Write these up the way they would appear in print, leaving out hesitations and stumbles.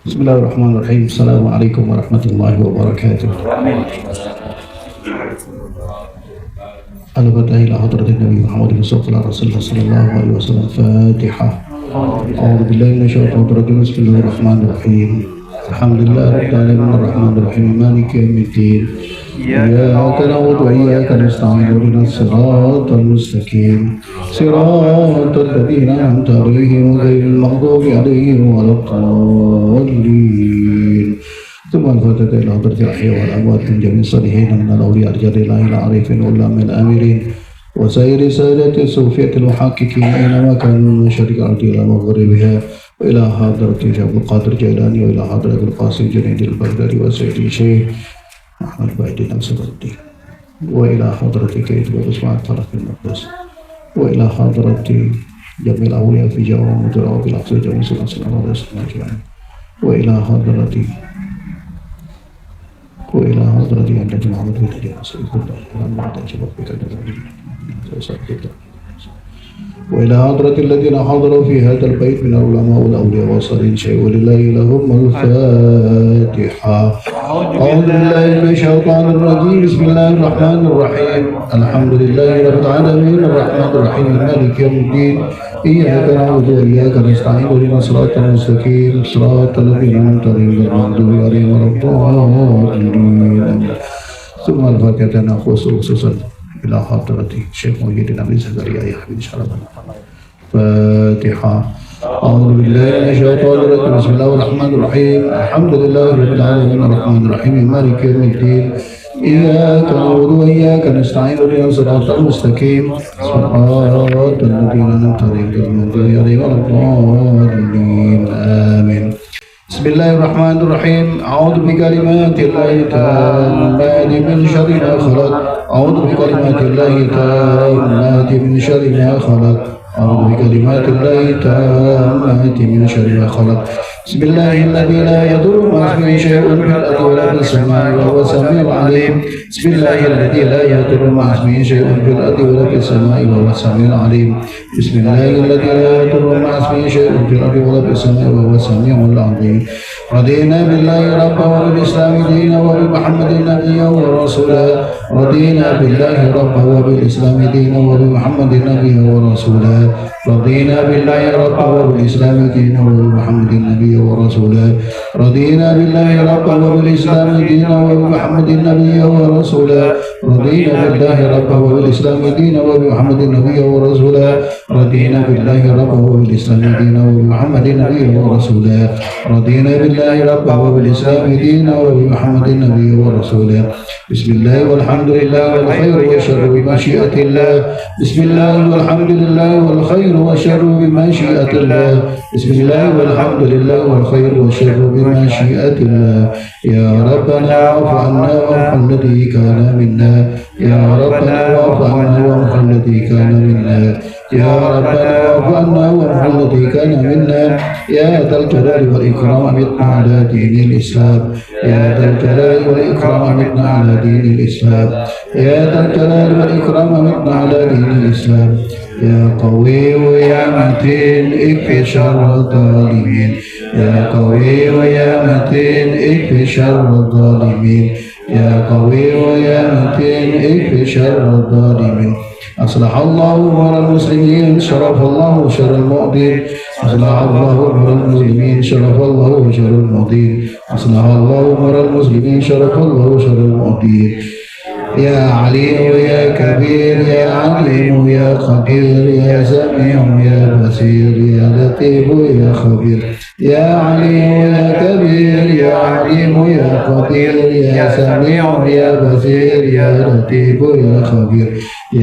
Bismillahirrahmanirrahim. Assalamualaikum warahmatullahi wabarakatuh. Al-Fatihah ila hadratin Nabi Muhammad sallallahu alaihi wasallam. Fatihah. A'udzu billahi minasyaitonir rajim. Bismillahirrahmanirrahim. Alhamdulillahirabbil alamin arrahmanir rahim maliki yaumiddin. Iyyaka na'budu wa iyyaka nasta'in ihdinas siratal mustaqim siratal ladzina an'amta 'alaihim ghairil maghdubi 'alaihim waladdallin. ثم الفتاة إلى حضرة الأحياء والأموات من جميع الصالحين من الأولياء الرجال الله العارفين والعلماء الآمرين وسائر سادة الصوفية المحققين أينما كانوا من شرق الأرض إلى مغربها وإلى حضرة عبد القادر الجيلاني وإلى حضرة القاسم جنيد البغدادي وسيد الشيخ أحمد بايدين السبردي وإلى حضرة كيد وعثمان طرف المقدس وإلى حضرة جميع الأولياء في جواب مدرعة بالأقصى جميع صلى الله عليه وسلم وإلى حضرة وإلى حضرة النبي محمد بن علي رسول الله لما تجب بك وإلى حضرة الذين حضروا في هذا البيت من العلماء والأولياء والصالحين شيء ولله لهم الفاتحة. أعوذ بالله من الشيطان الرجيم. بسم الله الرحمن الرحيم. الحمد لله رب العالمين الرحمن الرحيم مالك يوم الدين إياك نعبد وإياك نستعين اهدنا الصراط المستقيم صراط الذين أنعمت عليهم غير المغضوب عليهم ولا الضالين. ثم الفاتحة خصوصا إلى حضرة الشيخ محي الدين أبي زكريا يحيى شرفا. فاتحة. أعوذ بالله من الشيطان الرجيم. بسم الله الرحمن الرحيم. الحمد لله رب العالمين الرحمن الرحيم مالك يوم الدين إياك نعبد وإياك نستعين اهدنا الصراط المستقيم صراط الذين أنعمت عليهم غير المغضوب عليهم ولا الضالين. آمين. بسم الله الرحمن الرحيم. أعوذ بكلمات الله التامات من شر ما خلق. أعوذ بكلمات الله التامات من شر ما خلق. أعوذ بكلمات الله التامات من شر ما خلق. بسم الله الذي لا يضر مع اسمه شيء في الأرض ولا في السماء وهو السميع العليم. بسم الله الذي لا يضر مع اسمه شيء في الأرض ولا في السماء وهو السميع العليم. بسم الله الذي لا يضر مع اسمه شيء في الأرض ولا في السماء وهو السميع العليم. رضينا بالله ربا وبالإسلام دينا وبمحمد نبيا ورسولا. رضينا بالله ربا وبالإسلام دينا وبمحمد نبيا ورسولا. رضينا بالله ربا وبالإسلام دينا وبمحمد نبيا ورسولا. رضينا بالله ربا وبالإسلام دينا وبمحمد نبيا ورسولا. رضينا بالله ربا وبالإسلام دينا وبمحمد نبيا ورسولا. رضينا بالله ربا وبالإسلام دينا وبمحمد نبيا ورسولا. رضينا بالله ربا وبالإسلام دينا وبمحمد نبيا ورسولا. بسم الله والحمد لله والخير والشر بمشيئة الله. بسم الله والحمد لله والخير والشر بمشيئة الله. بسم الله والحمد لله والخير والشر بمشيئة الله. يا ربنا اعف عنا وامح الذي كان منا. يا ربنا اعف عنا وامح الذي كان منا. يا ربنا اعف عنا وامح الذي كان منا. يا ذا الجلال والإكرام متنا على دين الإسلام. يا ذا الجلال والإكرام متنا على دين الإسلام. يا ذا الجلال والإكرام متنا على دين الإسلام. يا قوي ويا متين اكفي شر الظالمين. يا قوي ويا متين اكفي شر الظالمين. يا قوي ويا متين اكفي شر الظالمين. أصلح الله أمور المسلمين شرف الله شر المؤذين. أصلح الله أمور المسلمين شرف الله شر المؤذين. أصلح الله أمور المسلمين شرف الله شر المؤذين. يا عليم يا كبير يا عليم يا قدير يا سميع يا بصير يا لطيف يا خبير. يا عليم يا كبير يا عليم يا قدير يا سميع يا بصير يا لطيف يا خبير.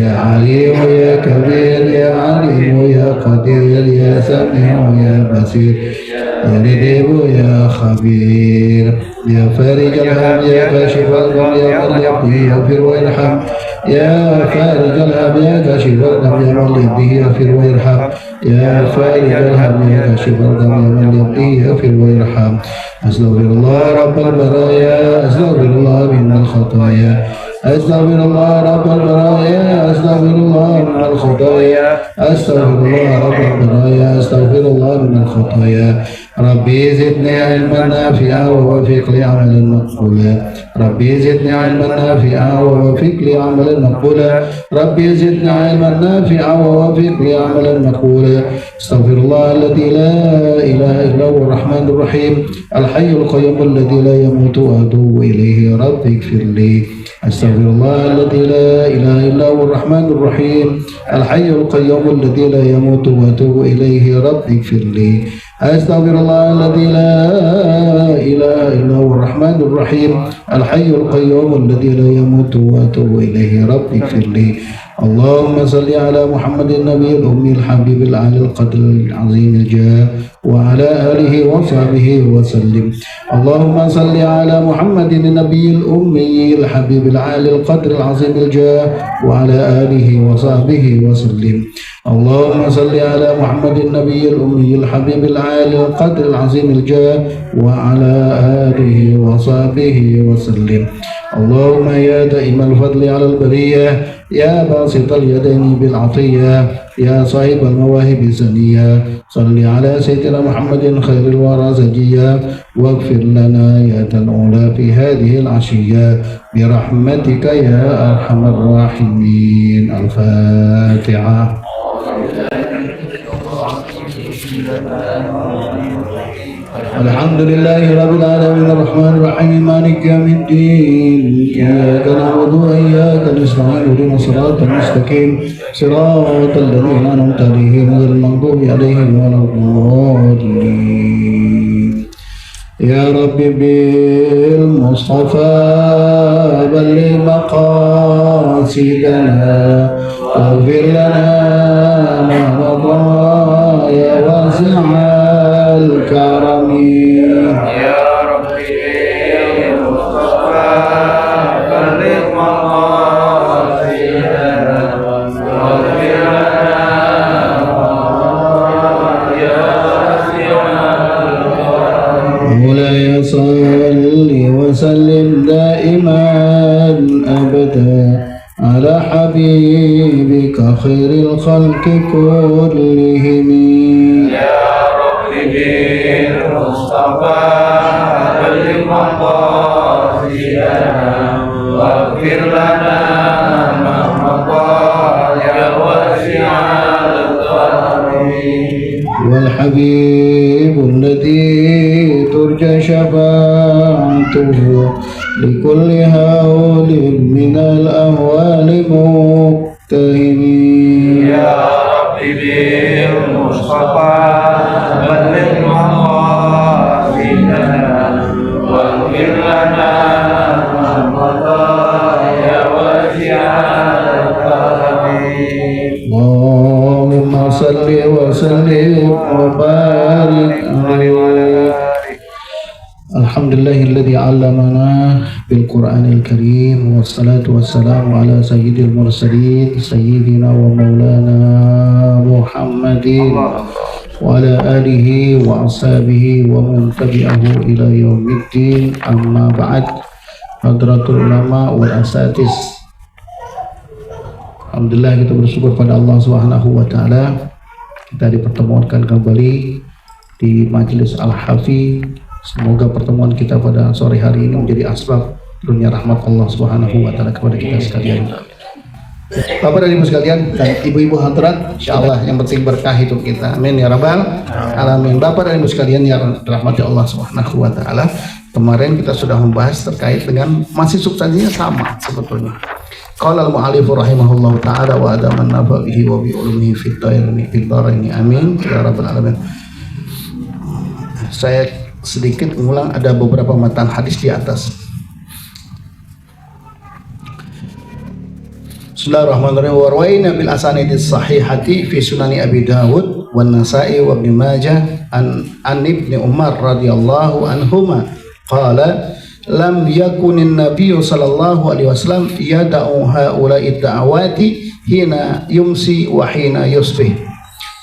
يا عليم يا كبير يا عليم يا قدير يا سميع يا بصير يا لطيف يا خبير. يا فارج الهم يا كاشف الغم يا من يقضي يغفر ويرحم. يا فارج الهم يا كاشف الغم يا من يقضي يغفر ويرحم. يا فارج الهم يا كاشف الغم يا من يقضي يغفر ويرحم. أستغفر الله رب البرايا. أستغفر الله من الخطايا. أستغفر الله رب البرايا أستغفر الله من الخطايا أستغفر الله رب البرايا أستغفر الله من الخطايا ربي زدني علما نافعا ووفق لي عملا مقبولا ربي زدني علما نافعا ووفق لي عملا مقبولا ربي زدني علما نافعا ووفق لي عملا مقبولا استغفر الله الذي لا إله إلا هو الرحمن الرحيم الحي القيوم الذي لا يموت وأتوب إليه رب اغفر لي أستغفر الله الذي لا إله إلا هو الرحمن الرحيم الحي القيوم الذي لا يموت وأتوب إليه رب اغفر لي أستغفر الله الذي لا إله إلا هو الرحمن الرحيم الحي القيوم الذي لا يموت وأتوب إليه رب اغفر لي اللهم صل على محمد النبي الأمي الحبيب العالي القدر العظيم الجاه وعلى آله وصحبه وسلم اللهم صل على محمد النبي الأمي الحبيب العالي القدر العظيم الجاه وعلى آله وصحبه وسلم اللهم صل على محمد النبي الأمي الحبيب العالي القدر العظيم الجاه وعلى آله وصحبه وسلم اللهم يا دائم الفضل على البرية يا باسط اليدين بالعطية يا صاحب المواهب الزنية صل على سيدنا محمد خير الورى زكيا واغفر لنا يا ذا العلا في هذه العشية برحمتك يا أرحم الراحمين الفاتحة. الحمد لله رب العالمين الرحمن الرحيم مالك يوم الدين إياك نعبد وإياك نستعين اهدنا الصراط المستقيم صراط الذين أنعمت عليهم غير المغضوب عليهم ولا الضالين يا رب بالمصطفى بلغ مقاصدنا واغفر لنا ما مضى يا واسع الكرم يا ربي بالمصطفى بلغ مقاصدنا واغفر لنا يا واسع الكرم مولاي صل وسلم دائما أبدا على حبيبك خير الخلق كلهم يا ربي بالمصطفى بلغ مقاصدنا واغفر لنا ما مضى يا واسع الكرم والحبيب الذي ترجى شفاعته لكل هول من الأهوال مقتهم يا ربي بالمصطفى بلغ مقاصدنا واغفر لنا ما مضى يا واسع الكرم اللهم صل وسلم وبارك عليه. الحمد لله الذي علمنا بالقرآن الكريم والصلاة والسلام على سيد المرسلين سيدنا ومولانا محمد وعلى آله وأصحابه ومن تبعه إلى يوم الدين أما بعد حضرات العلماء والأساتذة. Alhamdulillah kita bersyukur pada Allah Subhanahu wa taala kita dipertemukan kembali di Majelis Al-Hafi. Semoga pertemuan kita pada sore hari ini menjadi asbab turunnya rahmat Allah Subhanahu wa taala kepada kita sekalian. Bapak dan Ibu sekalian dan ibu-ibu hadirat, insyaallah yang penting berkah hidup kita. Amin ya rabbal alamin. Bapak dan Ibu sekalian yang dirahmati Allah Subhanahu wa taala, kemarin kita sudah membahas terkait dengan masih substansinya sama sebetulnya. Qala al-mu'allif rahimahullahu ta'ala wa adaman nafa'ihi wa bi ulumihi fid dharaini amin ya rabbal alamin. Saya sedikit mengulang ada beberapa matan hadis di atas. Bismillahirrahmanirrahim. Wa rawaina bil asanidis sahihati fi sunani Abi Dawud wan Nasa'i wa Ibnu Majah an Ibnu Umar radhiyallahu anhuma qala lam yakunin nabiyyu sallallahu alaihi wasallam yada'u haula'i da'awati hina yumsi wa hina yusbih.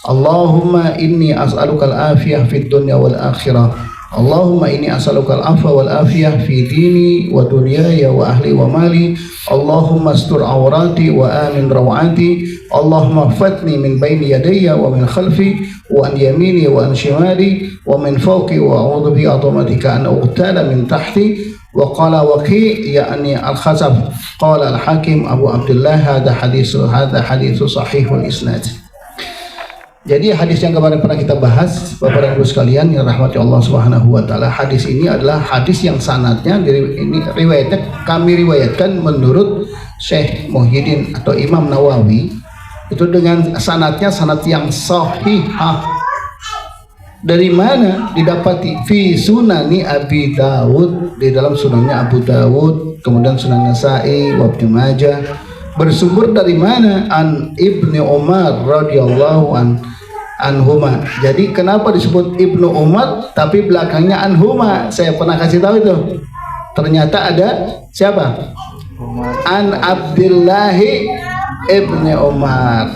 Allahumma inni as'aluka al-afiyah fid dunya wal akhirah Allahumma inni as'aluka al-afwa wal afiyah fi dini wa dunyaya wa ahli wa mali. Allahumma astur awrati wa amin rawati. Allahumma fatni min baini yadayya wa min khalfi wa an yamini wa an shimali wa min fawqi wa a'udzu bi azamatika an uqtala min tahti. Wa qala Waqi' yakni al-Khazaf qala al-Hakim Abu Abdullah hadha haditsu sahihul isnad. Jadi hadis yang kemarin pernah kita bahas, Bapak dan Ibu sekalian yang rahmati Allah Subhanahu wa taala, hadis ini adalah hadis yang sanadnya ini kami riwayatkan menurut Syekh Muhyiddin atau Imam Nawawi itu dengan sanadnya sanad yang sahihah. Dari mana didapati? Fi sunani Abi Dawud, di dalam sunannya Abu Dawud, kemudian Sunan Nasa'i wa Ibnu Majah. Bersumber dari mana? An Ibnu Umar radhiyallahu anhuma. Jadi kenapa disebut Ibnu Umar tapi belakangnya anhuma? Saya pernah kasih tahu itu. Ternyata ada siapa? An Abdillahi Ibnu Umar.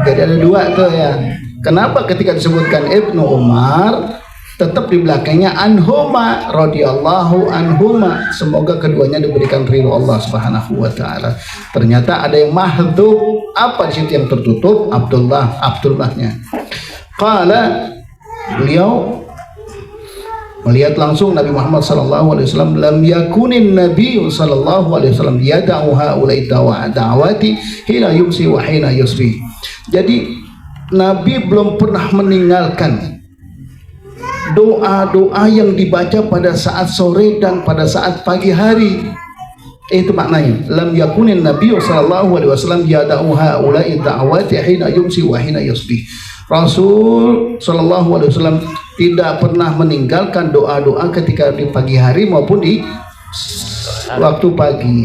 Jadi ada dua tuh ya. Kenapa ketika disebutkan Ibnu Umar tetap di belakangnya anhuma radhiyallahu anhuma, semoga keduanya diberikan ridho Allah Subhanahu wa taala. Ternyata ada yang mahdhuf, apa di situ yang tertutup? Abdullahnya. Qala, beliau melihat langsung Nabi Muhammad sallallahu alaihi wasallam, lam yakunin nabiy sallallahu alaihi wasallam yad'u haula'i da'awati hina yumsi wa hina yusbih. Jadi Nabi belum pernah meninggalkan doa-doa yang dibaca pada saat sore dan pada saat pagi hari. Itu maknanya. Lam yakunin Nabi sallallahu alaihi wasallam yad'u haula'i da'awati hina yumsi wa hina yusbih. Rasul sallallahu alaihi wasallam tidak pernah meninggalkan doa-doa ketika di pagi hari maupun di waktu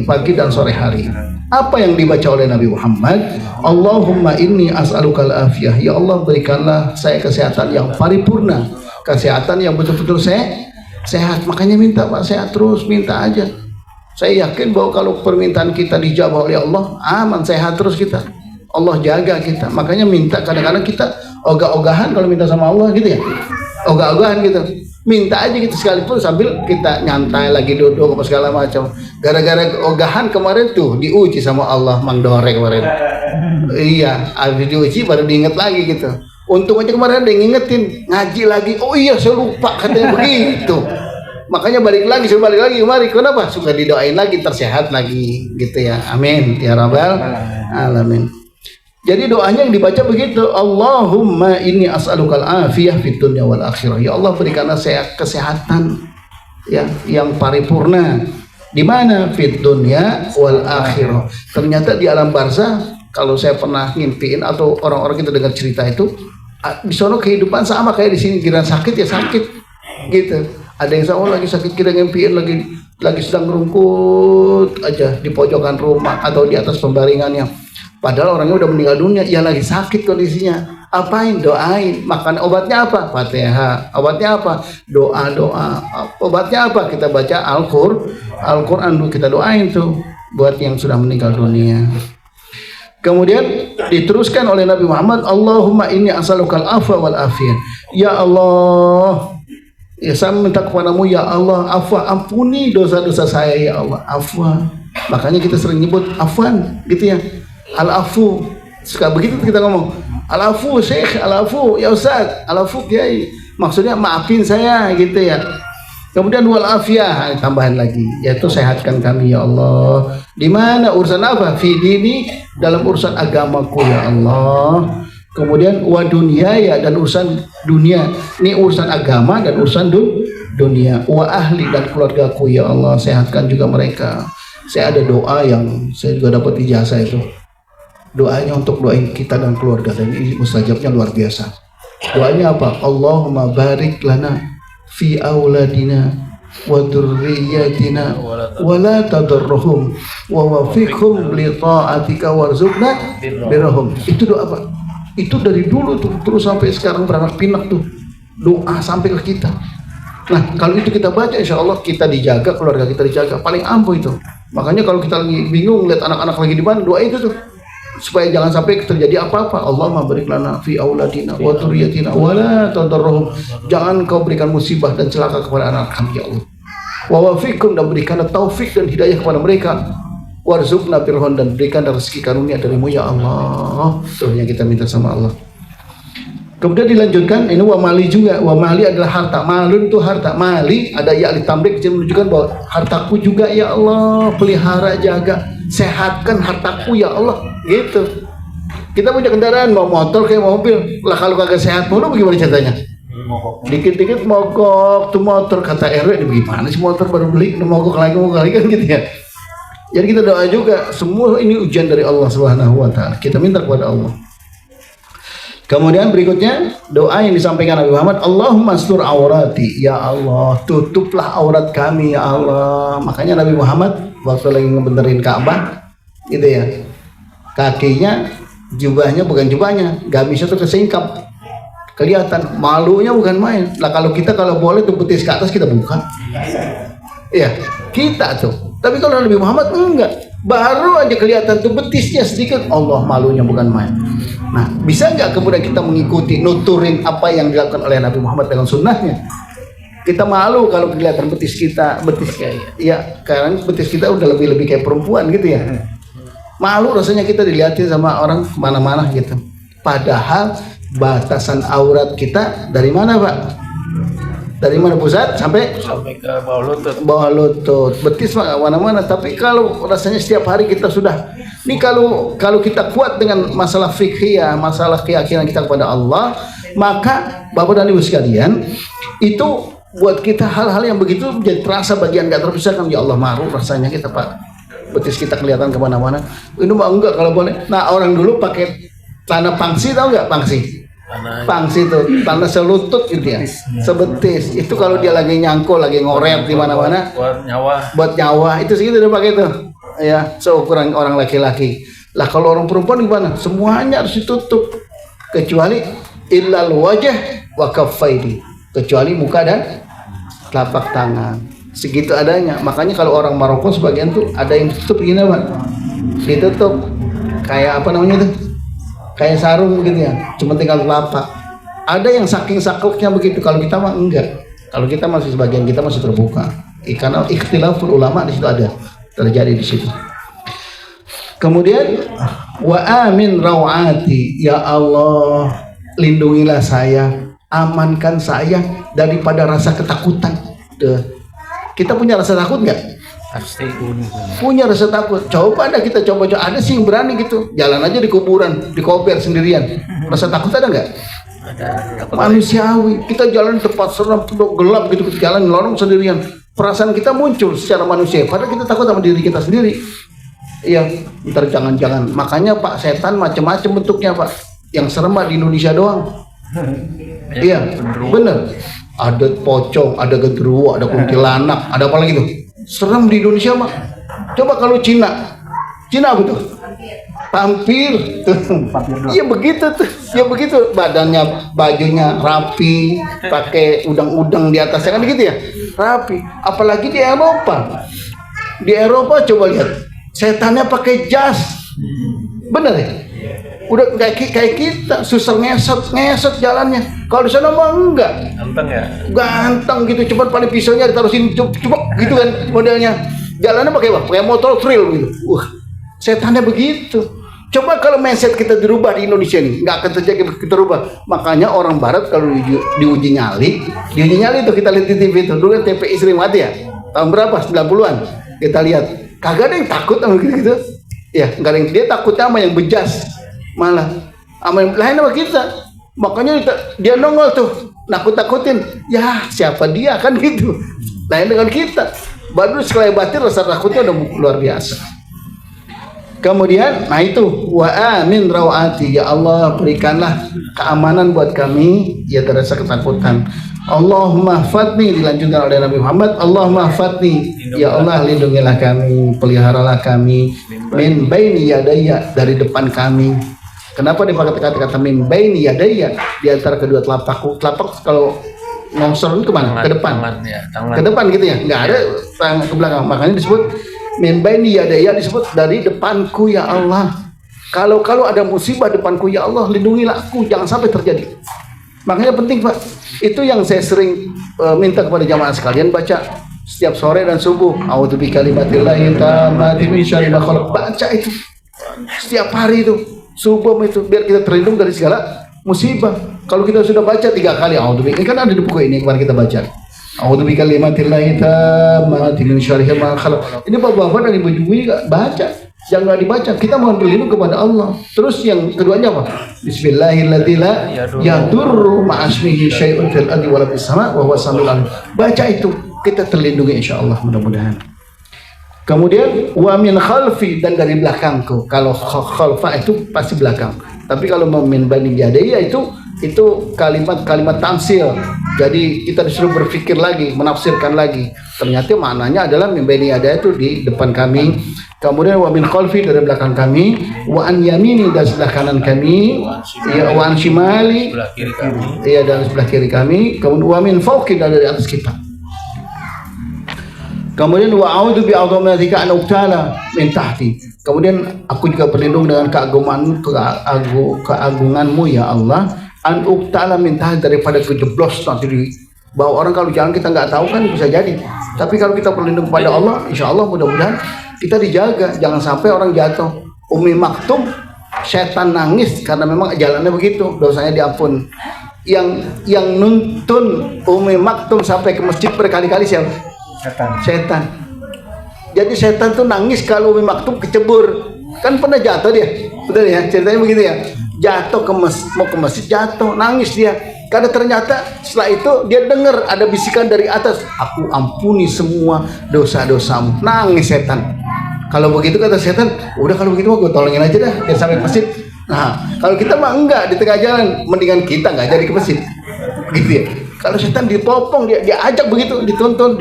pagi dan sore hari. Apa yang dibaca oleh Nabi Muhammad? Allahumma inni as'alukal afiyah. Ya Allah, berikanlah saya kesehatan yang paripurna, kesehatan yang betul-betul sehat. Makanya minta Pak, sehat terus, minta aja. Saya yakin bahwa kalau permintaan kita dijawab oleh Allah, aman, sehat terus kita. Allah jaga kita. Makanya minta, kadang-kadang kita ogah-ogahan kalau minta sama Allah gitu ya. Ogah-ogahan gitu. Minta aja gitu sekalipun sambil kita nyantai lagi duduk apa segala macam. Gara-gara ogahan kemarin tuh diuji sama Allah, Mang Dore kemarin. Iya, habis diuji baru diinget lagi gitu. Untung aja kemarin ada yang ngingetin, ngaji lagi. Oh iya, saya lupa katanya begitu. Makanya balik lagi kemari. Kenapa? Suka didoain lagi, tersehat lagi gitu ya. Amin ya rabbal alamin. Jadi doanya yang dibaca begitu, Allahumma inni as'alukal afiyah fid dunya wal akhirah. Ya Allah, berikanlah saya kesehatan ya yang paripurna. Di mana? Fid dunya wal akhirah. Ternyata di alam barzah, kalau saya pernah ngimpiin atau orang-orang kita dengar cerita itu, di sono kehidupan sama kayak di sini, kira sakit ya sakit gitu. Ada yang sama lagi sakit, kita ngimpiin lagi sedang ngerungkut aja di pojokan rumah atau di atas pembaringannya. Padahal orangnya udah meninggal dunia, ya lagi sakit kondisinya. Apain? Doain. Makan obatnya apa? Fatihah. Obatnya apa? Doa. Obatnya apa? Kita baca Al-Quran dulu, kita doain tuh buat yang sudah meninggal dunia. Kemudian diteruskan oleh Nabi Muhammad, Allahumma inni as'alukal afwa wal afiyah. Ya Allah, ya saya minta kepadamu ya Allah, afwa, ampuni dosa-dosa saya ya Allah, afwa. Makanya kita sering nyebut afwan gitu ya. Al-afu, suka begitu kita ngomong al-afu Syekh, al-afu ya Ustaz, al-afu Kiai, maksudnya maafin saya gitu ya. Kemudian wal afiyah, tambahan lagi, yaitu sehatkan kami ya Allah. Di mana? Urusan apa? Fi dini, dalam urusan agamaku ya Allah. Kemudian wa dunyaya, dan urusan dunia. Ini urusan agama dan urusan dunia. Wa ahli, dan keluargaku ya Allah, sehatkan juga mereka. Saya ada doa yang saya juga dapat ijazah itu. Doanya untuk doain kita dan keluarga, dan ini mustajabnya luar biasa. Doanya apa? Allahumma barik lana fi auladina wa dzurriyyatina wa la tadurruhum wa wafiqhum li ta'atika warzuqna birrahum. Itu doa apa? Itu dari dulu tuh terus sampai sekarang beranak pinak tuh. Doa sampai ke kita. Nah, kalau itu kita baca, insya Allah kita dijaga, keluarga kita dijaga. Paling ampuh itu. Makanya kalau kita lagi bingung lihat anak-anak lagi di mana, doa itu tuh. supaya jangan sampai terjadi apa-apa. Allahumma barik lana fi auladina wa dzurriyyatina wa la tadarruhum. Jangan kau berikan musibah dan celaka kepada anak kami ya Allah. Wa wafiqhum, dan berikan taufik dan hidayah kepada mereka. Warzuqna birhon, dan berikan rezeki karunia darimu ya Allah. Itu yang kita minta sama Allah. Kemudian dilanjutkan, ini wa mali juga. Wa mali adalah harta. Malun itu harta. Mali ada ya litamrik, menunjukkan bahwa hartaku juga ya Allah, pelihara, jaga, sehatkan hartaku ya Allah, gitu. Kita punya kendaraan, mau motor kayak mobil, lah kalau kagak sehat mulu bagaimana ceritanya? Dikit-dikit mogok tuh motor, kata RW, gimana sih motor baru beli, mogok lagi kan gitu ya. Jadi kita doa juga, semua ini ujian dari Allah Subhanahu wa taala. Kita minta kepada Allah. Kemudian berikutnya doa yang disampaikan Nabi Muhammad, Allahumma astur aurati, ya Allah tutuplah aurat kami ya Allah. Makanya Nabi Muhammad waktu lagi ngebenerin Ka'bah gitu ya, kakinya jubahnya bukan jubahnya, gamisnya tuh kesingkap, kelihatan, malunya bukan main. Lah kalau kita kalau boleh tuh betis ke atas kita buka, iya kita tuh. Tapi kalau Nabi Muhammad enggak, baru aja kelihatan tuh betisnya sedikit, Allah, malunya bukan main. Nah, bisa nggak kemudian kita mengikuti, nuturin apa yang dilakukan oleh Nabi Muhammad dengan sunnahnya? Kita malu kalau kelihatan betis kita, betis kayak, ya karena betis kita udah lebih kayak perempuan gitu ya. Malu rasanya kita dilihatin sama orang mana-mana gitu. Padahal batasan aurat kita dari mana, Pak? Dari mana pusat sampai ke bawah lutut. Bawah lutut. Betis mah mana-mana. Tapi kalau rasanya setiap hari kita sudah, ini kalau kita kuat dengan masalah fikih ya, masalah keyakinan kita kepada Allah, maka Bapak dan Ibu sekalian, itu buat kita hal-hal yang begitu menjadi terasa bagian gak terpisahkan. Ya Allah, malu rasanya kita, Pak. Betis kita kelihatan kemana-mana. Ini mah enggak kalau boleh. Nah, orang dulu pakai celana pangsi, tahu nggak pangsi? Pangsi itu tanah selutut gitu ya, sebetis. Itu kalau dia lagi nyangkul, lagi ngoret di mana-mana, buat nyawa itu segitu dia pakai itu ya, seukuran orang laki-laki. Lah kalau orang perempuan gimana? Semuanya harus ditutup kecuali illal wajah wa kaffaini, kecuali muka dan telapak tangan, segitu adanya. Makanya kalau orang Maroko sebagian tuh ada yang tutup gini, Pak, ditutup kayak apa namanya tuh, kayak sarung gitu ya, cuma tinggal telapak. Ada yang saking sakleknya begitu. Kalau kita mah enggak. Kalau kita masih sebagian kita masih terbuka. Karena ikhtilaful ulama di situ ada terjadi di situ. Kemudian wa amin rawati, ya Allah lindungilah saya, amankan saya daripada rasa ketakutan. Kita punya rasa takut nggak? Pasti punya rasa takut. Coba ada kita coba ada sih yang berani gitu, jalan aja di kuburan, di koper sendirian. Rasa takut ada nggak? ada. Manusiawi. Kita jalan tepat serem, gelap gitu, kita jalan lorong sendirian. Perasaan kita muncul secara manusia, padahal kita takut sama diri kita sendiri. Iya, ntar jangan-jangan. Makanya Pak, setan macam-macam bentuknya Pak. Yang serem mah di Indonesia doang. Iya, bener. Ada pocong, ada genderuwo, ada kuntilanak, ada apa lagi tuh? Serem di Indonesia mah. Coba kalau Cina apa tuh? Vampir. Iya begitu tuh. Ya begitu, badannya, bajunya rapi, pakai udang-udang di atasnya kan begitu ya? Rapi. Apalagi di Eropa. Di Eropa coba lihat, setannya pakai jas. Bener ya? Udah kayak kita, susah ngesot jalannya. Kalau di sana mah enggak. Ganteng ya? Ganteng gitu, cepat paling pisaunya ditaruhin cepet gitu kan modelnya. Jalannya pakai apa? Pakai motor trail gitu. Setannya begitu. Coba kalau mindset kita dirubah di Indonesia nih, nggak akan terjadi kita rubah. Makanya orang Barat kalau diuji nyali itu kita lihat di TV itu. Dulu kan TPI sering mati ya. Tahun berapa? 90-an. Kita lihat, kagak ada yang takut sama gitu. Ya, nggak ada yang, dia takutnya sama yang bejas. Malah sama yang lain sama kita. Makanya dia nongol tuh, nakut-nakutin. Ya, siapa dia kan gitu. Lain dengan kita. Baru sekali batin rasa takutnya udah luar biasa. Kemudian, nah itu wa amin rawati, ya Allah berikanlah keamanan buat kami, ya dari rasa ketakutan. Allahumma hafadni, dilanjutkan oleh Nabi Muhammad, Allahumma hafadni, ya Allah lindungilah kami, peliharalah kami, min baini yadayya, dari depan kami. Kenapa dipakai kata-kata min baini yadayya, di antara kedua telapakku? Telapak kalau ngongsor itu kemana? Ke depan. Ke depan gitu ya, nggak ada tangan ke belakang. Makanya disebut min baini yadayya, disebut dari depanku ya Allah. Kalau ada musibah depanku, ya Allah lindungilah aku, jangan sampai terjadi. Makanya penting Pak, itu yang saya sering minta kepada jamaah sekalian baca setiap sore dan subuh. A'udzu bikalimatillahi tammati min syarri ma khalaq. Baca itu setiap hari itu, subuh itu, biar kita terlindung dari segala musibah. Kalau kita sudah baca 3 kali a'udzu bika, ini kan ada di buku ini kemarin kita baca. A'udzu bikalimatillahi tammati min syarri ma khalaq. Ini bapak-bapak dan ibu-ibu juga baca. Jangan dibaca, kita mohon berlindung kepada Allah. Terus yang keduanya apa? Bismillahirrahmanirrahim. La yadurru ma'asmihi syai'un fil ardi wala fis sama' wa huwa samiul alim. Baca itu, kita terlindungi insyaallah, mudah-mudahan. Kemudian wa min khalfi, dan dari belakangku. Kalau khalfa itu pasti belakang. Tapi kalau min bani yadayya itu kalimat tamsil. Jadi kita disuruh berpikir lagi, menafsirkan lagi. Ternyata maknanya adalah min bani yadayya itu di depan kami. Kemudian wa min khalfi, dari belakang kami, wa an yamini, dari sebelah kanan kami, ya wa an shimali, Sebelah kiri kami. iya dari sebelah kiri kami, kemudian wa min fawqi, dari atas kita. Kemudian wa a'udzu bi'azamatika an uqtala min tahti. Kemudian aku juga berlindung dengan keagunganmu ya Allah, an uqtala min tahti, daripada kejeblos nanti di bawah orang. Kalau jalan kita nggak tahu kan bisa jadi. Tapi kalau kita berlindung kepada Allah, insya Allah mudah-mudahan kita dijaga, jangan sampai orang jatuh. Umi Maktum, setan nangis karena memang jalannya begitu, dosanya diampun. Yang nuntun Umi Maktum sampai ke masjid berkali-kali siapa? Setan. Jadi setan tuh nangis kalau Umi Maktum kecebur. Kan pernah jatuh dia, betul ya? Ceritanya begitu ya. Jatuh mau ke masjid, jatuh, nangis dia. Karena ternyata setelah itu dia dengar ada bisikan dari atas, aku ampuni semua dosa-dosamu. Nangis setan. Kalau begitu kata setan, udah kalau begitu gue tolongin aja dah biar sampai masjid. Nah, kalau kita mah enggak, di tengah jalan, mendingan kita enggak jadi ke masjid. Gitu ya. Kalau setan dipopong, dia ajak begitu, dituntun,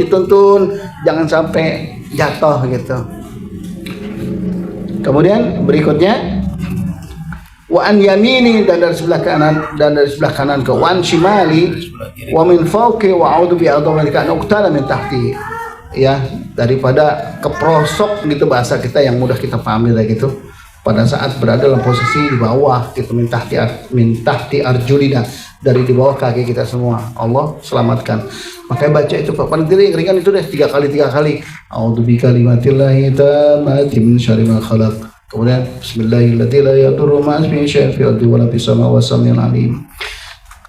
jangan sampai jatuh gitu. Kemudian berikutnya wa an yamini, dan dari sebelah kanan ke wa an shimali wa min fawqi wa a'udzu bi'adzamatika an uqtala min tahti. Ya, daripada keprosok gitu bahasa kita yang mudah kita pahami lah gitu. Pada saat berada dalam posisi di bawah gitu, min tahti arjulina, dari di bawah kaki kita semua. Allah selamatkan. Makanya baca itu Pak, paling ringan itu deh 3 kali. A'udzu bikalimatillahi tammati min syarri ma khalaq. Kemudian bismillahirrahmanirrahim, la yadurru ma'asmihi syai'un fil ardi wala fis sama' wa samiul alim.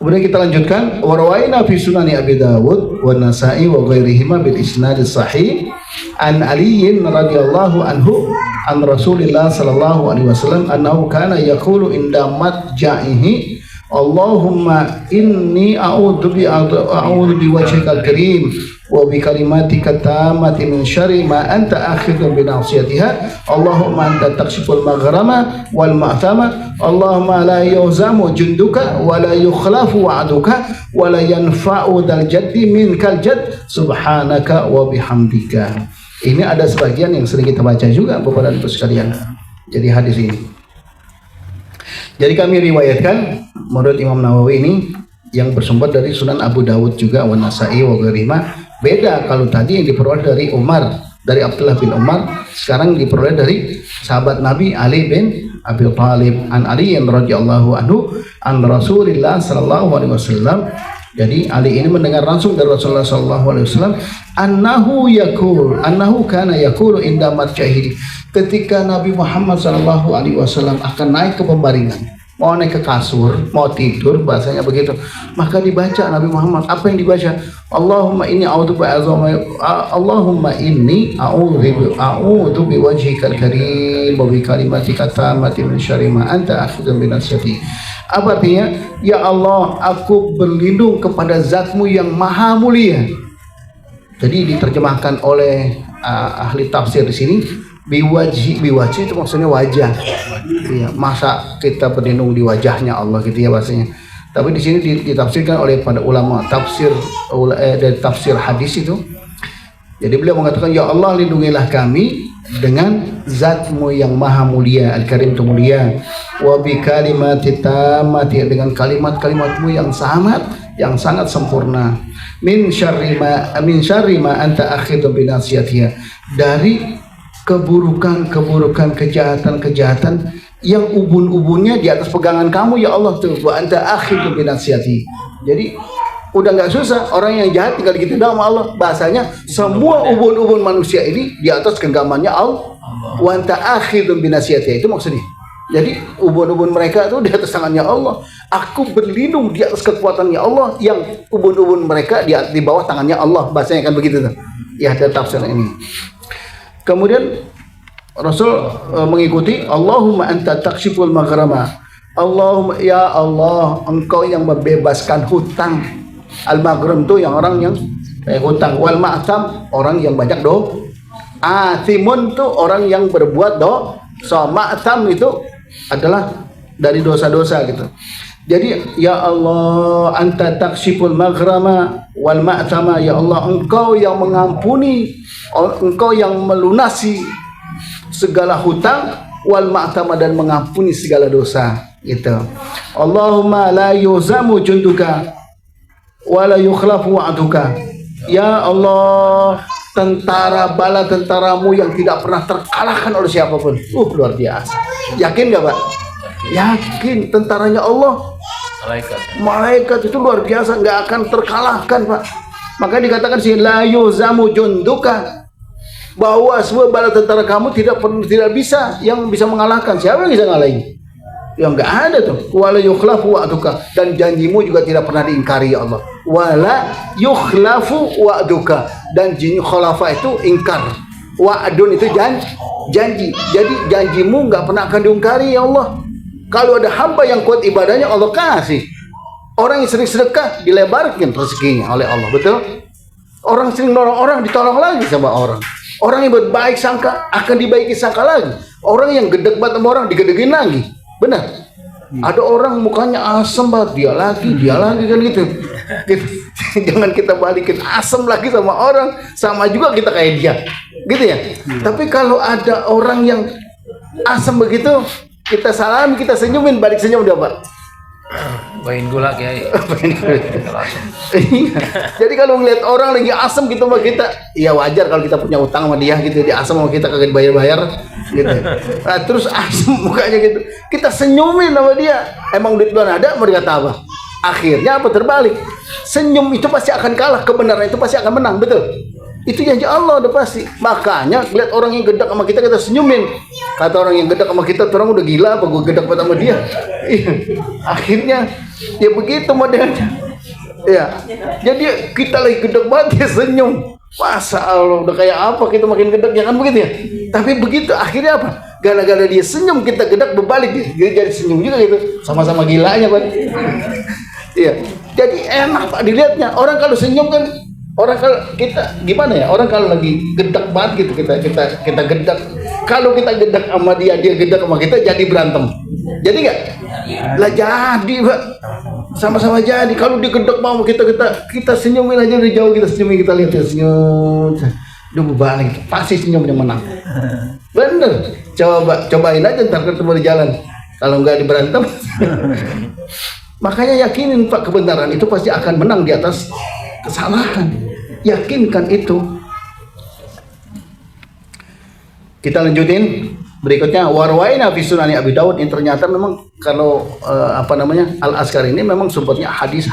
Kemudian kita lanjutkan, wa rawaina fi sunani Abi Dawud wa Nasa'i wa ghairihima bil isnad sahih an Ali radhiyallahu anhu an Rasulillah sallallahu alaihi wasallam annahu kana yaqulu inda matja'ihi Allahumma inni a'udzu bi wajhikal karim wa bi kalimatika tammati min syarri ma anta akhidun bi nasiyatiha Allahumma anta taqsiful maghrama wal ma'thama Allahumma la yuzamu junduka wa la yukhlafu wa'duka wa la yanfa'u dal jaddi minkal jadd subhanaka wa bihamdika. Ini ada sebagian yang sering kita baca juga Bapak dan Ibu sekalian. Jadi hadis ini, jadi kami riwayatkan menurut Imam Nawawi ini yang bersumber dari Sunan Abu Dawud juga wa Nasa'i wa ghairihima. Beda kalau tadi yang diperoleh dari Umar, dari Abdullah bin Umar, sekarang diperoleh dari sahabat Nabi Ali bin Abi Thalib an Ali radhiyallahu anhu an Rasulillah sallallahu alaihi wasallam. Jadi Ali ini mendengar langsung dari Rasulullah sallallahu alaihi wasallam annahu kana yaqulu inda matjahihi, ketika Nabi Muhammad sallallahu alaihi wasallam akan naik ke pembaringan, mau naik ke kasur, mau tidur, bahasanya begitu, maka dibaca Nabi Muhammad, apa yang dibaca? Allahumma inni a'udzu bi wajhikal karim wa bi kalimatika tammati min syarri ma anta akhidun bi nasiyati. Apa artinya? Ya Allah, aku berlindung kepada Zatmu yang maha mulia. Jadi diterjemahkan oleh ahli tafsir di sini, biwajhi itu maksudnya wajah. Ya, masa kita berlindung di wajahnya Allah gitu ya bahasanya. Tapi di sini ditafsirkan oleh para ulama tafsir dari tafsir hadis itu. Jadi beliau mengatakan, ya Allah lindungilah kami dengan Zatmu yang maha mulia, Al-Karim itu mulia, wa bi kalimati tammati, dengan kalimat-kalimatmu yang sangat sempurna, min syarri ma anta akhidun bi nasiyatiha, dari keburukan, kejahatan yang ubun-ubunnya di atas pegangan kamu ya Allah tuh. Wa anta akhidhu binasiyati. Jadi udah nggak susah, orang yang jahat tinggal gitu doang sama Allah. Bahasanya semua ubun-ubun manusia ini di atas genggamannya Allah. Wa anta akhidhu binasiyati, itu maksudnya. Jadi ubun-ubun mereka itu di atas tangannya Allah. Aku berlindung di atas kekuatannya Allah, yang ubun-ubun mereka di bawah tangannya Allah. Bahasanya kan begitu tuh. Ya, ada tafsir ini. Kemudian Rasul mengikuti Allahumma anta takshiful maghrama. Allahumma ya Allah, engkau yang membebaskan hutang. Al-maghram itu yang orang yang hutang. Wal ma'tham, orang yang banyak dosa. Athimun itu orang yang berbuat dosa. Ma'tham itu adalah dari dosa-dosa gitu. Jadi ya Allah, anta takshiful maghrama wal ma'thama, ya Allah engkau yang mengampuni, engkau yang melunasi segala hutang, wal ma'thama, dan mengampuni segala dosa gitu. Allahumma la yuzamu junduka wa la yukhlafu wa'duka. Ya Allah, bala tentaramu yang tidak pernah terkalahkan oleh siapapun. Luar biasa. Yakin gak Pak? Yakin, tentaranya Allah, malaikat itu luar biasa, nggak akan terkalahkan Pak. Maka dikatakan sih la yuzamu junduka, bahwa semua bala tentara kamu tidak bisa yang bisa mengalahkan. Siapa yang bisa ngalahin? Yang nggak ada tuh. Wala yukhlafu wa'duka, dan janjimu juga tidak pernah diingkari ya Allah. Wala yukhlafu wa'duka, dan jin khulafa itu ingkar. Wa'dun itu janji. Jadi janjimu nggak pernah akan diingkari ya Allah. Kalau ada hamba yang kuat ibadahnya, Allah kasih. Orang yang sering sedekah dilebarkan rezekinya oleh Allah, betul? Orang sering nolong orang ditolong lagi sama orang. Orang yang berbaik sangka akan dibaiki sangka lagi. Orang yang gedek banget sama orang digedegin lagi. Benar? Ada orang mukanya asem banget, dia lagi kan gitu. Jangan kita balikin asem lagi sama orang, sama juga kita kayak dia. Gitu ya. Tapi kalau ada orang yang asem begitu, kita salam, kita senyumin, balik senyum dia Pak. Bayin gula Kiai. Jadi kalau ngeliat orang lagi asem gitu sama kita, ya wajar kalau kita punya utang sama dia gitu, dia asem sama kita kagak bayar gitu. Nah, terus asem mukanya gitu, kita senyumin sama dia. Emang duit belum ada, mau dikata apa? Akhirnya apa, terbalik. Senyum itu pasti akan kalah, kebenaran itu pasti akan menang, betul? Itu janji Allah udah pasti. Makanya lihat orang yang gedek sama kita senyumin. Kata orang yang gedek sama kita, orang udah gila apa gue gedek sama dia. Akhirnya ya begitu modelnya. Ya. Jadi kita lagi gedek banget dia senyum. Masa Allah, udah kayak apa kita makin gedek, ya kan begitu ya. Tapi begitu akhirnya apa? Gara-gara dia senyum, kita gedek berbalik, dia jadi senyum juga gitu. Sama-sama gilanya Pak. Iya. Jadi enak Pak dilihatnya. Orang kalau senyum kan, orang kalau kita gimana ya, orang kalau lagi gedek banget gitu, kita gedek, kalau kita gedek sama dia gedek sama kita, jadi berantem. Jadi nggak? Lah jadi Pak, sama-sama jadi. Kalau dia gedek mau kita senyumin aja dari jauh, kita senyumin, kita lihat dia senyum, dia berbalik, pasti senyum yang menang. Bener, cobain aja ntar ketemu di jalan. Kalau nggak diberantem. Makanya yakinin Pak, kebenaran itu pasti akan menang di atas kesalahan. Yakinkan itu. Kita lanjutin berikutnya. Warwaina fi sunani Abi Daud. Ini ternyata memang kalau Al-Askar ini memang sumbernya hadis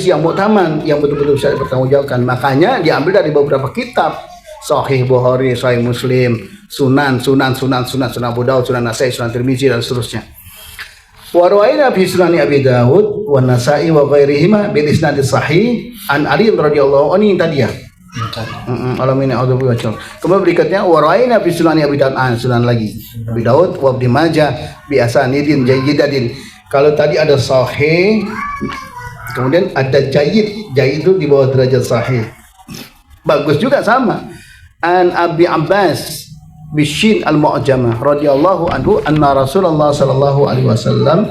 yang mu'taman, yang betul-betul bisa dipertanggungjawabkan. Makanya diambil dari beberapa kitab, Sahih Bukhari, Sahih Muslim, Sunan Abu Daud, Sunan Nasai, Sunan Tirmizi, dan seterusnya. Warwaina fi sunani Abi Daud wa Nasai wa ghairihima bil isnad sahih an Ali radhiyallahu anhu. Ini tadi ya. Alamin a'udzubillahi min. Kemudian berikutnya warwaina fi sunani Abi Daud, sunan lagi Abi Daud wa Ibnu Majah bi asanidin jayyidatin. Kalau tadi ada sahih, kemudian ada jayyid itu di bawah derajat sahih. Bagus juga sama. An Abi Abbas Bishin al-Mu'jamah radhiyallahu anhu anna Rasulullah sallallahu alaihi wasallam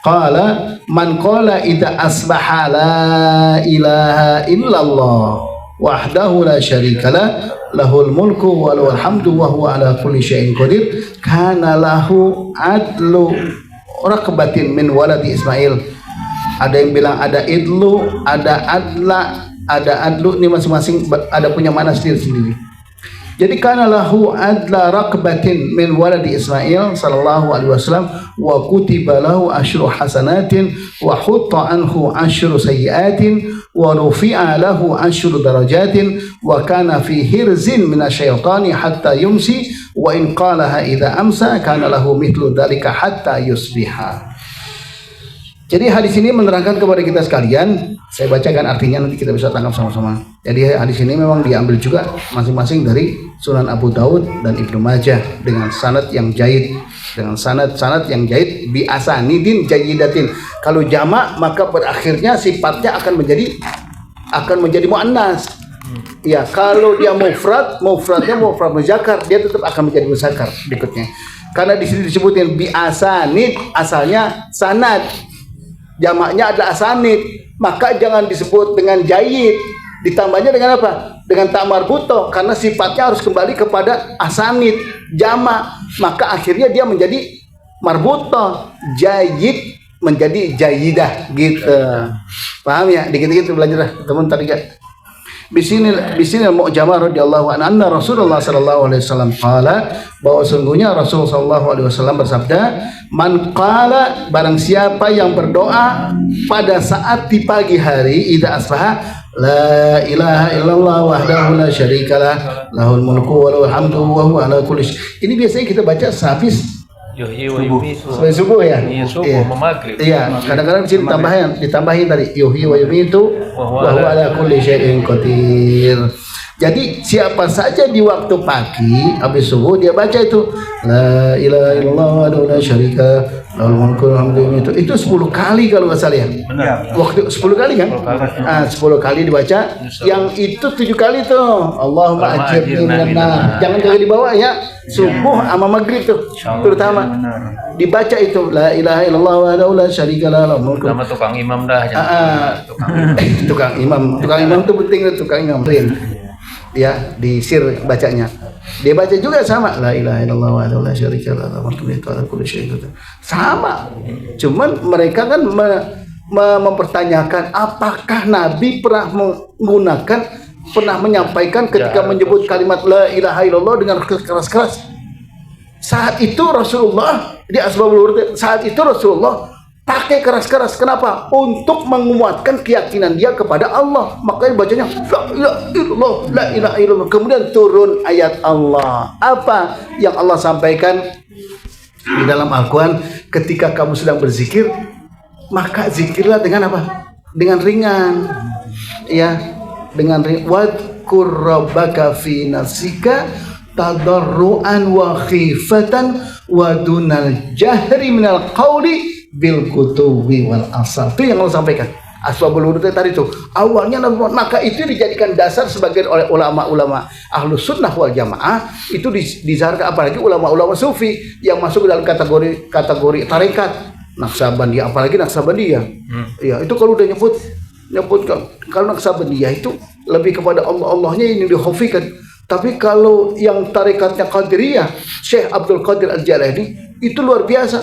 qala man qala idza asbaha la ilaha illallah wahdahu la syarika lahul mulku wa lahul hamdu wa huwa ala kulli syai'in qadir kana lahu adlu raqabatin min waladi Ismail. Ada yang bilang ada idlu, ada adla, ada adlu, ini masing-masing ada punya makna sendiri-sendiri. Jadi kana lahu adla raqbatin min waladi Ismail sallallahu alaihi wasallam wa kutiba lahu asyru hasanatin wa hutta anhu asyru sayyiatin wa rufi'a lahu asyru darajatin wa kana fi hirzin minasyaitani hatta yumsi wa in qalaha idza amsa kana lahu mithlu dzalika hatta yusbiha. Jadi hadis ini menerangkan kepada kita sekalian, saya bacakan artinya nanti kita bisa tangkap sama-sama. Jadi hadis ini memang diambil juga masing-masing dari Sunan Abu Daud dan Ibnu Majah dengan sanad yang jaid, dengan sanad yang jaid bi asanidin jayyidatin. Kalau jamak maka berakhirnya sifatnya akan menjadi muannas. Ya, kalau dia mufradnya mufrad muzakkar, dia tetap akan menjadi muzakkar berikutnya. Karena di sini disebutin bi asanid, asalnya sanad. Jamaknya adalah asanid, maka jangan disebut dengan jayyid. Ditambahnya dengan apa? Dengan tak marbutoh, karena sifatnya harus kembali kepada asanid jamak, maka akhirnya dia menjadi marbutoh, jayyid menjadi jayyidah gitu. Paham ya? Dikit-dikit belajar teman tadi ya. Bisinil Mu'jamah radhiyallahu anhu Rasulullah sallallahu alaihi wasallam qala, bahwa sungguhnya Rasul sallallahu alaihi wasallam bersabda, man qala, barang siapa yang berdoa pada saat di pagi hari, idza asbaha, la ilaha illallah wahdahu la syarikalah lahul mulku wa lahul hamdu wa huwa ala kulli syai'. Ini biasanya kita baca sehabis sampai subuh ya. Iya, subuh maghrib. Iya, kadang-kadang di sini ditambahin tadi yuhyi wa yumitu wa huwa ala kulli syai'in qadir. Jadi siapa saja di waktu pagi habis subuh dia baca itu la ilaha illallah wa la syarika lahul mulku wa hamdu, itu 10 kali kalau enggak salah ya. Benar. Waktu 10 kali kan? 10 kali dibaca. Yang itu 7 kali tuh Allahumma ajirni minan nar. Jangan kagak di bawah ya. Subuh sama maghrib tuh terutama dibaca itu la ilaha illallah wa la syarika lahul mulku. Nama tukang imam dah. Tukang imam itu penting, tukang imam ya di sir bacanya. Dia baca juga sama la ilaha illallah wa la syarika lahul mulku wa ala kulli syai'in qadir. Sama. Cuman mereka kan mempertanyakan apakah Nabi pernah menyampaikan ketika menyebut kalimat la ilaha illallah dengan keras-keras. Saat itu Rasulullah di asbabul wurud, saat itu Rasulullah pakai keras-keras. Kenapa? Untuk menguatkan keyakinan dia kepada Allah. Makanya bacanya la ilaha illallah, la ilaha illallah. Kemudian turun ayat Allah. Apa yang Allah sampaikan di dalam Al-Quran? Ketika kamu sedang berzikir, maka zikirlah dengan apa? Dengan ringan. Ya, dengan wadkur rabbaka fi nafsika tadarruan wa khifatan wa dunal jahri minal qawli bil kutubi wal asal. Itu yang Allah sampaikan. Asbabul wurud tadi itu awalnya, maka itu dijadikan dasar sebagian oleh ulama-ulama ahlus sunnah wal jamaah. Itu disarankan, apalagi ulama-ulama sufi yang masuk ke dalam kategori tarekat Naqsabandiyah, apalagi Naqsabandiyah. Ya, itu kalau udah nyebut kalau Naqsabandiyah itu lebih kepada Allahnya ini dikhafikan. Tapi kalau yang tarekatnya Qadiriyah, Syekh Abdul Qadir Al-Jalani, itu luar biasa.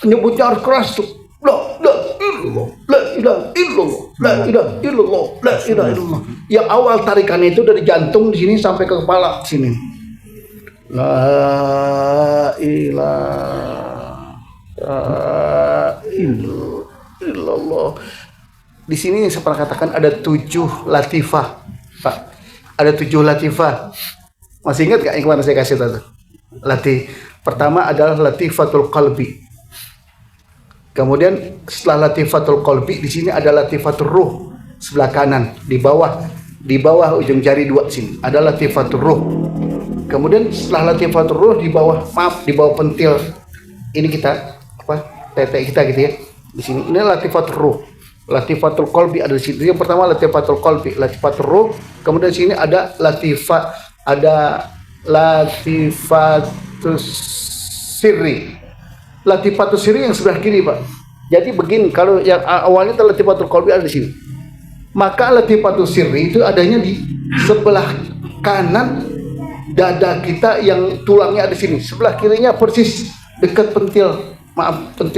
Menyebutnya harus keras tuh. La ilaha illallah, la ilaha illallah, la ilaha illallah. Yang awal tarikannya itu dari jantung di sini sampai ke kepala sini. La ilaha illallah. Di sini saya pernah katakan ada 7 latifah, Pak. Ada 7 latifah. Masih ingat gak yang kemarin saya kasih tadi? Pertama adalah latifatul qalbi. Kemudian setelah latifatul qalbi, di sini ada latifatul ruh sebelah kanan di bawah ujung jari 2 sini ada latifatul ruh. Kemudian setelah latifatul ruh di bawah pentil ini kita tete kita gitu ya. Di sini ini latifatul ruh. Latifatul qalbi ada di sini. Yang pertama latifatul qalbi, latifatul ruh. Kemudian di sini ada latifatus sirri. Latifatus sirri yang sebelah kiri, Pak. Jadi begini, kalau yang awalnya latifatul qalbi ada di sini. Maka latifatus sirri itu adanya di sebelah kanan dada kita yang tulangnya ada di sini. Sebelah kirinya persis dekat pentil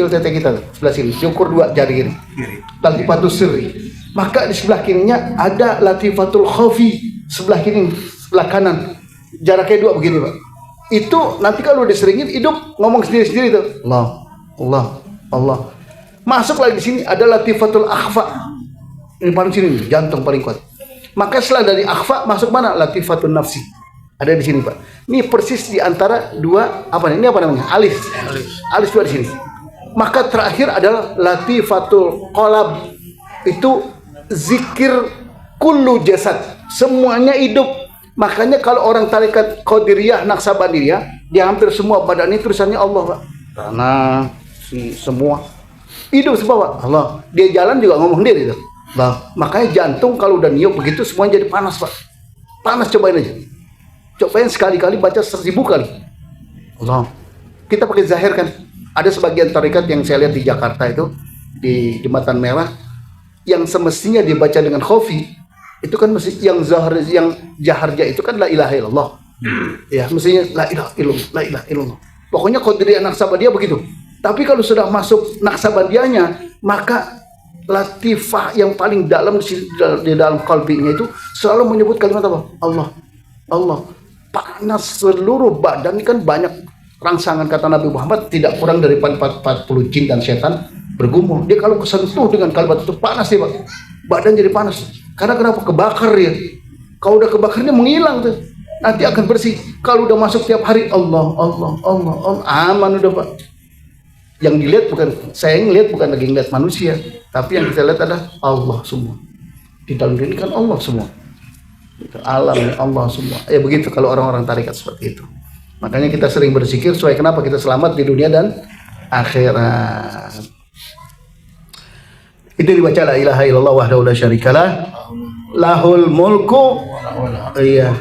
tete kita sebelah sini. Syukur 2 jari ini. Latifatus sirri. Maka di sebelah kirinya ada latifatul khafi, sebelah kiri, sebelah kanan. jaraknya 2 begini Pak. Itu nanti kalau diseringin hidup ngomong sendiri-sendiri tuh. Allah. Masuk lagi di sini ada latifatul akhfa. Ini paling sini nih, jantung paling kuat. Maka setelah dari akhfa masuk mana? Latifatun nafsi. Ada di sini Pak. Ini persis di antara dua apa nih? Ini apa namanya? Alis. Alis dua di sini. Maka terakhir adalah latifatul qalb. Itu zikir kullu jasad. Semuanya hidup. Makanya kalau orang tarekat Qadiriyah, Naqsabandiyah, di hampir semua badan ini tulisannya Allah Pak. Tanah, semua hidup semua Pak. Allah. Dia jalan juga ngomong dia itu. Nah, makanya jantung kalau udah niup begitu semuanya jadi panas Pak. Panas, cobain aja. Cobain sekali-kali baca 1000 kali. Allah. Kita pakai zahir kan. Ada sebagian tarekat yang saya lihat di Jakarta itu di Jembatan Merah yang semestinya dibaca dengan khafi. Itu kan mesti yang zahir, yang jaharnya itu kan la ilaha illallah. Ya, mestinya la ilaha illallah. Pokoknya Qadiriyah Naqsabandiyah begitu. Tapi kalau sudah masuk Naqsabandiyahnya, maka latifah yang paling dalam di dalam kalbinya itu selalu menyebut kalimat apa? Allah. Panas seluruh badan, kan banyak rangsangan kata Nabi Muhammad, tidak kurang dari 40 jin dan setan bergumul. Dia kalau kesentuh dengan kalimat itu panas dia Pak. Badan jadi panas. Karena kenapa? Kebakar ya. Kalau udah kebakarnya menghilang tuh. Nanti akan bersih. Kalau udah masuk tiap hari Allah, aman udah Pak. Yang dilihat bukan, saya ngelihat bukan lagi ngelihat manusia, tapi yang kita lihat adalah Allah semua. Di dalam diri kan Allah semua. Alam Allah semua. Ya begitu kalau orang-orang tarekat seperti itu. Makanya kita sering berzikir supaya kenapa kita selamat di dunia dan akhirat. Itu dibaca la ilaha illallah wahdahu la syarikalah, lahul mulku, iya.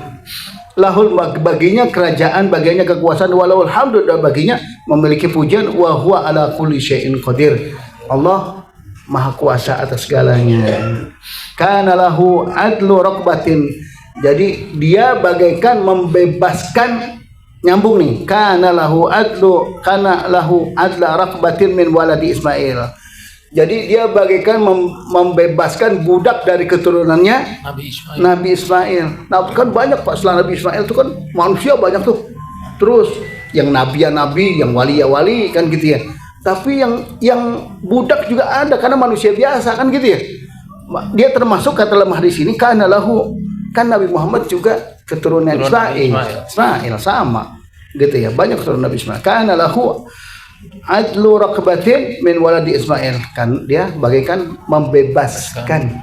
Lahul baginya kerajaan, baginya kekuasaan, walahul hamdu, dan baginya memiliki pujian, wa huwa ala kulli syai'in qadir. Allah maha kuasa atas segalanya. Kana lahu adlu raqbatin. Jadi dia bagaikan membebaskan, nyambung nih. Kana lahu adla raqbatin min waladi Ismail. Jadi dia bagaikan membebaskan budak dari keturunannya Nabi Ismail. Nah kan banyak Pak, setelah Nabi Ismail itu kan manusia banyak tuh. Terus yang nabi, yang wali kan gitu ya. Tapi yang budak juga ada karena manusia biasa kan gitu ya. Dia termasuk kata lemah di sini karena lahu, kan Nabi Muhammad juga keturunan Ismail sama gitu ya. Banyak keturunan Nabi Ismail. Karena lahu adlu raqbatin min waladi Ismail, kan dia bagaikan membebaskan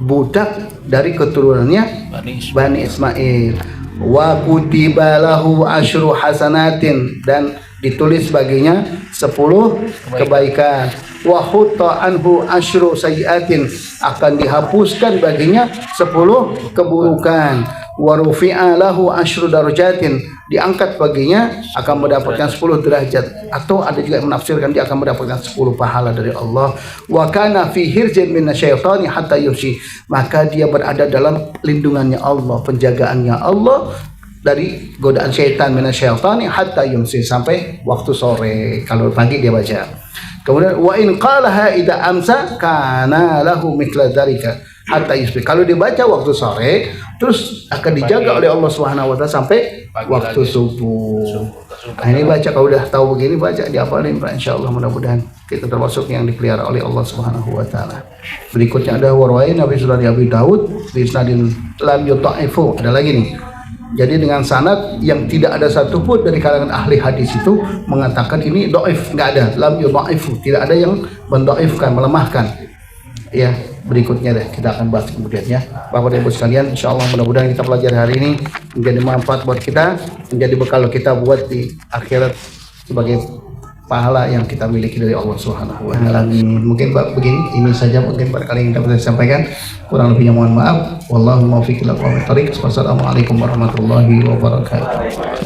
budak dari keturunannya Bani Ismail. Wa kutiba lahu asyru hasanatin, dan ditulis baginya 10 kebaikan. Wa hutta anhu asyru sayyiatin, akan dihapuskan baginya 10 keburukan. Wa rufi'a lahu asyru darajatin, diangkat baginya akan mendapatkan 10 derajat. Atau ada juga yang menafsirkan dia akan mendapatkan 10 pahala dari Allah. Wa kana fi hirzin minasyaitani hatta yusi, maka dia berada dalam lindungannya Allah, penjagaannya Allah dari godaan syaitan minasyaitani hatta yumsi, sampai waktu sore. Kalau pagi dia baca. Kemudian wa in qalaha idza amsa kana lahu mithla dzalika hatta yusbih, kalau dibaca waktu sore terus akan dijaga oleh Allah Subhanahu wa taala sampai waktu subuh. Nah, ini baca, kalau udah tahu begini baca dihafalin insyaallah, mudah-mudahan kita termasuk yang dipelihara oleh Allah Subhanahu wa taala. Berikutnya ada warwain Nabi Sunan Abi Daud bi isnadin lam yutaifu, ada lagi nih. Jadi dengan sanad yang tidak ada satupun dari kalangan ahli hadis itu mengatakan ini dhaif, enggak ada, lam yutaifu, tidak ada yang mendhaifkan, melemahkan. Ya, berikutnya deh kita akan bahas kemudian ya. Bapak dan Ibu sekalian, insyaallah mudah-mudahan kita pelajari hari ini menjadi manfaat buat kita, menjadi bekal kita buat di akhirat sebagai pahala yang kita miliki dari Allah Subhanahu wa taala. Mungkin begini, ini saja mungkin barangkali yang dapat saya sampaikan. Kurang lebihnya mohon maaf. Wallahu muwaffiq ila aqwamit thoriq. Wassalamualaikum warahmatullahi wabarakatuh.